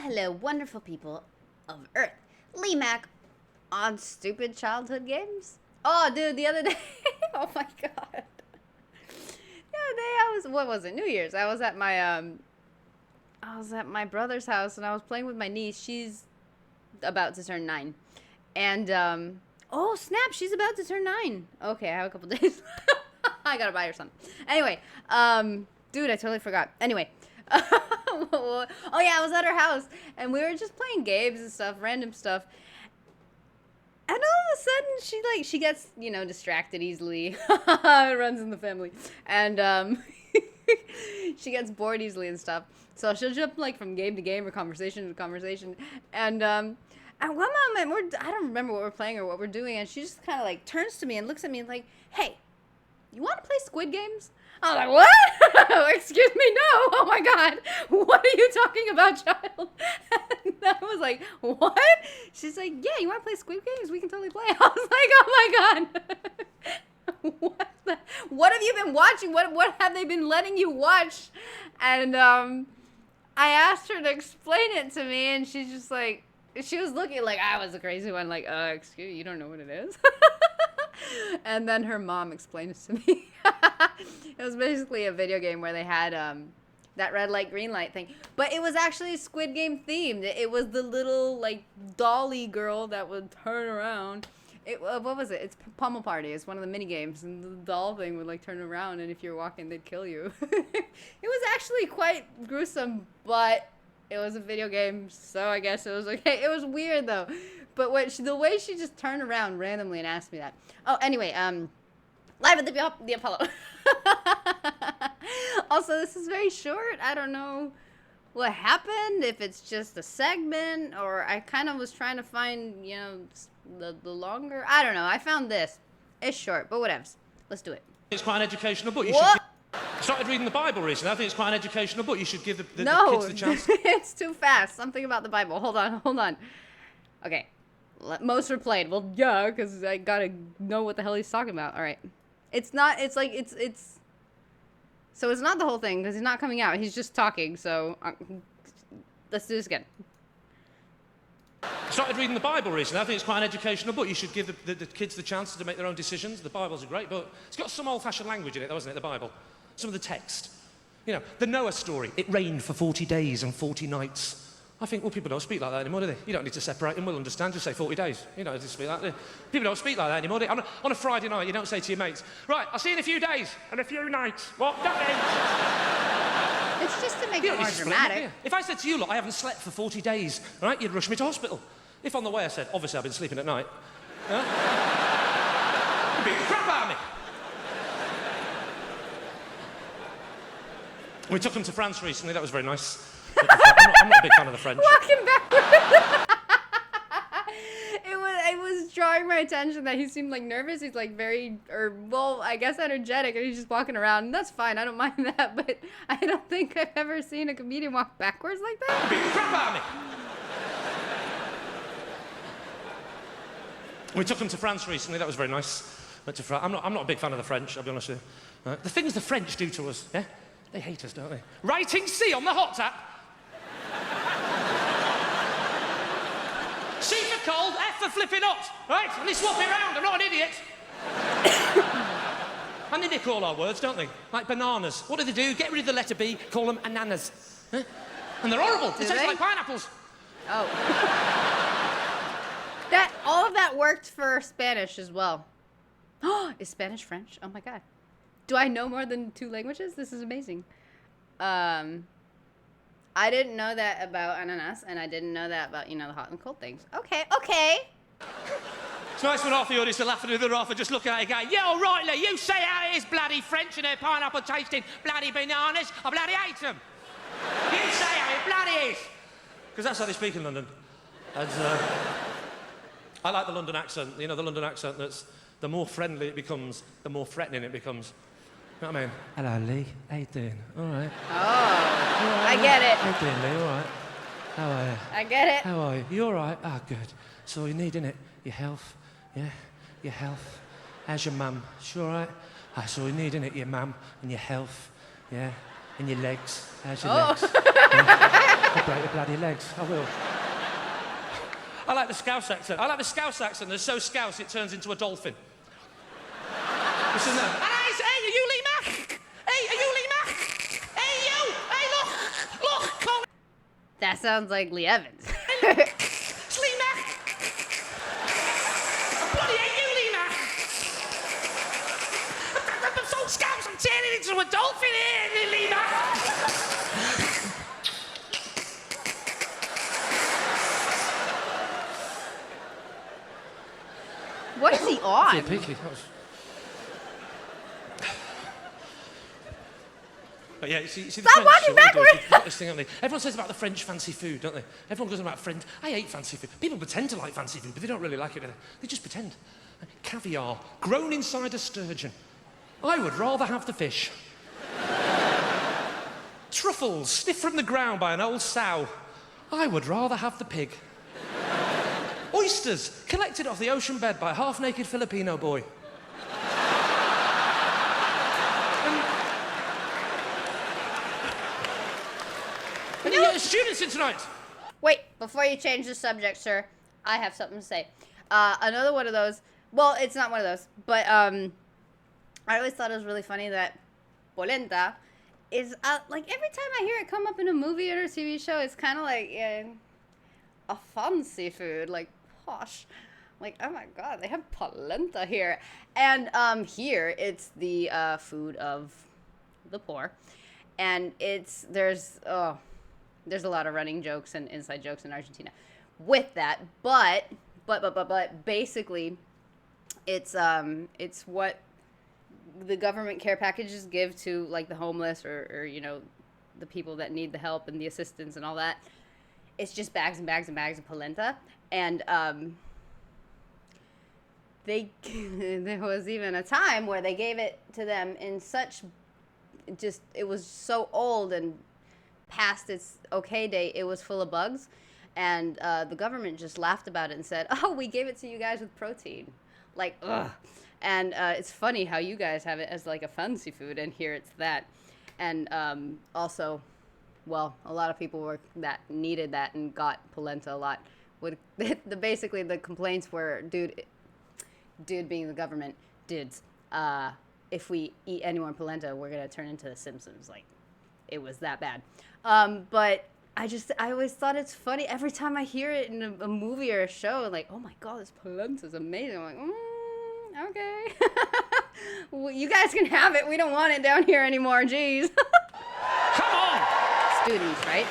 hello, wonderful people of Earth. Lee Mack on stupid childhood games. Oh, dude, the other day, oh my god. The other day what was it? New Year's. I was at my brother's house and I was playing with my niece. She's about to turn 9. And, oh snap, she's about to turn 9. Okay, I have a couple days. I gotta buy her something. Anyway, dude, I totally forgot. Anyway. Oh yeah, I was at her house and we were just playing games and stuff, random stuff. And all of a sudden she gets, you know, distracted easily. It runs in the family. And she gets bored easily and stuff. So she'll jump like from game to game or conversation to conversation. And at one moment I don't remember what we're playing or what we're doing, and she just kind of like turns to me and looks at me and like, "Hey, you want to play Squid Games?" I was like, "What?" Excuse me, no. Oh my god. What are you talking about, child? And I was like, "What?" She's like, "Yeah, you want to play Squid Games? We can totally play." I was like, "Oh my god." What have you been watching? What have they been letting you watch? And I asked her to explain it to me, and she's just like, she was looking like I was the crazy one, like, excuse me, you don't know what it is? And then her mom explained it to me. It was basically a video game where they had that red light, green light thing. But it was actually Squid Game themed. It was the little, like, dolly girl that would turn around. What was it? It's Pummel Party. It's one of the mini games. And the doll thing would, like, turn around. And if you were walking, they'd kill you. It was actually quite gruesome, but it was a video game. So I guess it was okay. It was weird, though. But the way she just turned around randomly and asked me that. Oh, anyway, live at the Apollo. Also, this is very short. I don't know what happened, if it's just a segment, or I kind of was trying to find, you know, the longer. I don't know. I found this. It's short, but whatevs. Let's do it. It's quite an educational book. You started reading the Bible recently. I think it's quite an educational book. You should give the kids the chance. It's too fast. Something about the Bible. Hold on. Okay. Most are played. Well, yeah, because I gotta know what the hell he's talking about. All right. It's not, it's like, it's, so it's not the whole thing, because he's not coming out. He's just talking, so let's do this again. Started reading the Bible recently. I think it's quite an educational book. You should give the kids the chance to make their own decisions. The Bible's a great book. It's got some old-fashioned language in it, though, hasn't it, the Bible? Some of the text. You know, the Noah story. It rained for 40 days and 40 nights. I think, well, people don't speak like that anymore, do they? You don't need to separate them. We'll understand. Just say 40 days. You don't need to speak like that. People don't speak like that anymore, do they? On a Friday night, you don't say to your mates, "Right, I'll see you in a few days and a few nights." What? It's just to make it more dramatic. If I said to you, "Look, I haven't slept for 40 days," all right, you'd rush me to hospital. If on the way I said, "Obviously, I've been sleeping at night," you'd beat the crap out of me. We took them to France recently. That was very nice. I'm not a big fan of the French. Walking backwards. It was drawing my attention that he seemed like nervous. He's like I guess energetic, and he's just walking around. And that's fine. I don't mind that. But I don't think I've ever seen a comedian walk backwards like that. Beat the crap out of me. We took them to France recently. That was very nice. Went to France. I'm not a big fan of the French, I'll be honest with you. The things the French do to us, yeah? They hate us, don't they? Writing C on the hot tap. C for cold, F for flipping hot, right? And they swap it around, I'm not an idiot. And they nick all our words, don't they? Like bananas. What do? Get rid of the letter B, call them ananas. Huh? And they're horrible. They taste like pineapples. Oh. All of that worked for Spanish as well. Is Spanish French? Oh my god. Do I know more than 2 languages? This is amazing. I didn't know that about ananas, and I didn't know that about, you know, the hot and cold things. Okay. It's nice when half the audience are laughing and the other half are just looking at it going, "Yeah, all right, Lee, you say how it is, bloody French and their pineapple tasting bloody bananas. I bloody hate them. You say how it bloody is." Because that's how they speak in London. And, I like the London accent. You know, the London accent that's, the more friendly it becomes, the more threatening it becomes. You know what I mean? "Hello, Lee. How you doing? All right." Oh, Right, I get it. How you doing, Lee? All right. How are you? I get it. How are you? You all right? Ah, good. That's all you need, innit? Your health. Yeah? Your health. How's your mum? She all right? That's all you need, innit? Your mum and your health. Yeah? In your legs. How's your Oh. legs? I'll break your bloody legs. I will. I like the Scouse accent. I like the Scouse accent. They're so Scouse it turns into a dolphin. Listen there. Hey, are you Lee Mack? Hey, are you Lee Mack? Hey, you! Hey, look! Come. That sounds like Lee Evans. It's Lee Mack! I bloody hate you, Lee Mack! I'm so Scouse, I'm turning into a dolphin here, Lee Mack! What is he on? Picky. But yeah, you see the Stop French, walking what they do is backwards! they've got this thing, haven't they? Everyone says about the French fancy food, don't they? Everyone goes on about French. I hate fancy food. People pretend to like fancy food, but they don't really like it. They just pretend. Caviar, grown inside a sturgeon. I would rather have the fish. Truffles, sniffed from the ground by an old sow. I would rather have the pig. Oysters, collected off the ocean bed by a half-naked Filipino boy. Any students in tonight? Wait, before you change the subject, sir, I have something to say. Another one of those. Well, it's not one of those, but I always thought it was really funny that polenta is like every time I hear it come up in a movie or a TV show, it's kind of like a fancy food, like posh. Like, oh my god, they have polenta here, and here it's the food of the poor, and there's a lot of running jokes and inside jokes in Argentina with that, but basically it's what the government care packages give to like the homeless or you know the people that need the help and the assistance and all that. It's just bags and bags and bags of polenta, and there was even a time where they gave it to them in such it was so old and past its okay date, it was full of bugs, and the government just laughed about it and said, oh, we gave it to you guys with protein. Like, ugh. And it's funny how you guys have it as like a fancy food, and here it's that. And also, well, a lot of people that needed that and got polenta a lot. Basically the complaints were, dude being the government, dudes, if we eat any more polenta, we're gonna turn into the Simpsons. Like, it was that bad. But I always thought it's funny every time I hear it in a movie or a show. Like, oh my god, this polenta is amazing. I'm like, okay. Well, you guys can have it. We don't want it down here anymore. Jeez. Come on! Students, right?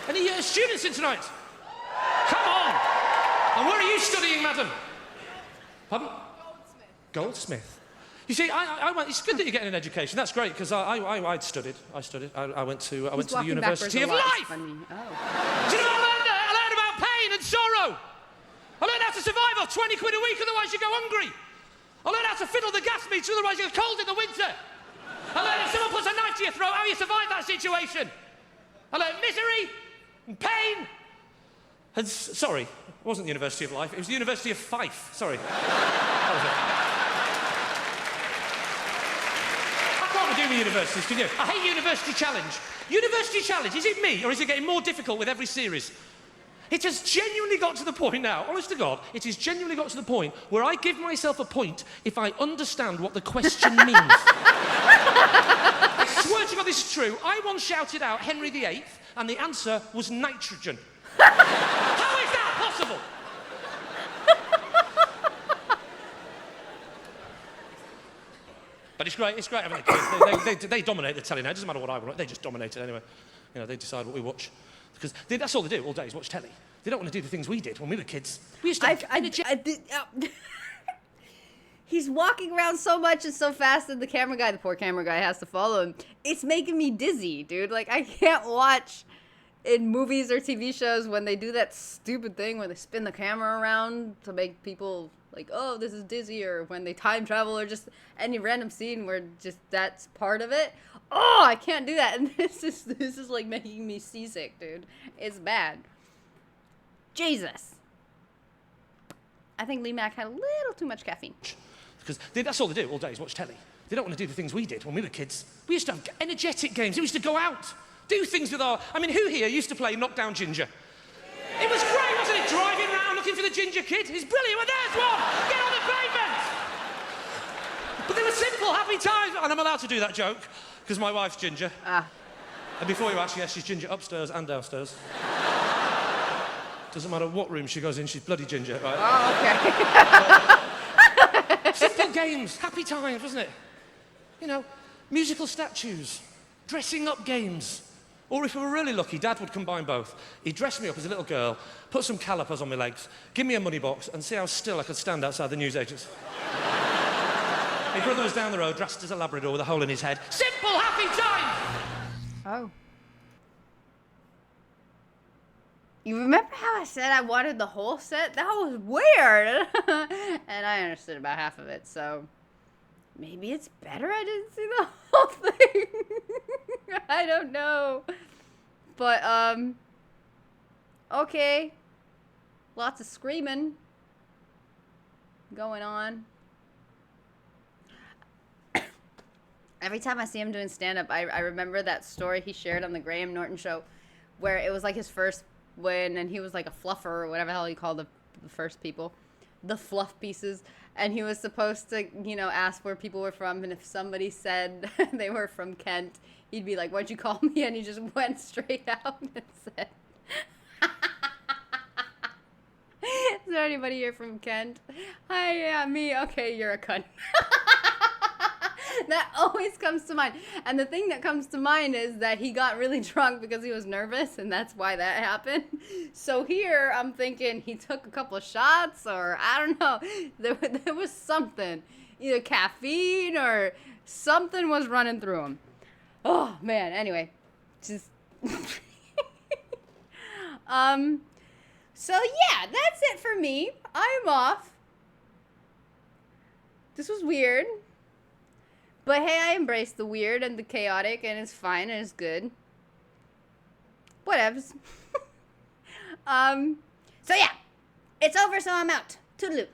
Any students in tonight? Come on! And where are you studying, madam? Pardon? Goldsmith. You see, it's good that you're getting an education. That's great, because I studied. I went to the University of Life. Oh. Do you know what I learned there? I learned about pain and sorrow. I learned how to survive off 20 quid a week, otherwise you go hungry. I learned how to fiddle the gas meter, otherwise you get cold in the winter. I learned if someone puts a knife to your throat, how you survive that situation. I learned misery and pain. And sorry, it wasn't the University of Life, it was the University of Fife. Sorry. That was it. Do with universities, can you? I hate University Challenge. University Challenge, is it me, or is it getting more difficult with every series? It has genuinely got to the point now, honest to God, it has genuinely got to the point where I give myself a point if I understand what the question means. I swear to God this is true. I once shouted out Henry VIII, and the answer was nitrogen. How is that possible? But it's great having the kids. They dominate the telly now. It doesn't matter what I want. They just dominate it anyway. You know, they decide what we watch. Because that's all they do all day is watch telly. They don't want to do the things we did when we were kids. We used to... He's walking around so much and so fast, and the poor camera guy has to follow him. It's making me dizzy, dude. Like, I can't watch in movies or TV shows when they do that stupid thing where they spin the camera around to make people... like, oh, this is dizzy, or when they time travel, or just any random scene where just that's part of it. Oh, I can't do that. And this is like making me seasick, dude. It's bad. Jesus. I think Lee Mack had a little too much caffeine. Because that's all they do all day is watch telly. They don't want to do the things we did when we were kids. We used to have energetic games. We used to go out, do things with our... I mean, who here used to play Knockdown Ginger? It was great, wasn't it? Driving around looking for the ginger kid. It's brilliant. Well, there's one. Get on the pavement. But they were simple, happy times. And I'm allowed to do that joke because my wife's ginger. And before you ask, yes, she's ginger upstairs and downstairs. Doesn't matter what room she goes in, she's bloody ginger, right? Oh, okay. Simple games, happy times, wasn't it? You know, musical statues, dressing up games. Or if we were really lucky, Dad would combine both. He'd dress me up as a little girl, put some calipers on my legs, give me a money box, and see how still I could stand outside the newsagents. My brother was down the road, dressed as a Labrador with a hole in his head. Simple, happy times! Oh. You remember how I said I wanted the whole set? That was weird. And I understood about half of it, so maybe it's better I didn't see the whole thing. I don't know. But, okay. Lots of screaming going on. Every time I see him doing stand-up, I remember that story he shared on the Graham Norton show where it was like his first win, and he was like a fluffer or whatever the hell you call the first people. The fluff pieces. And he was supposed to, you know, ask where people were from, and if somebody said they were from Kent, he'd be like, "What'd you call me?" And he just went straight out and said, "Is there anybody here from Kent?" "Hi, yeah, me." "Okay, you're a cunt." That always comes to mind. And the thing that comes to mind is that he got really drunk because he was nervous, and that's why that happened. So here, I'm thinking he took a couple of shots, or I don't know. There was something. Either caffeine or something was running through him. Oh, man. Anyway. Just... So, yeah, that's it for me. I'm off. This was weird. But hey, I embrace the weird and the chaotic, and it's fine and it's good. Whatevs. So yeah, it's over, so I'm out. Toodaloo.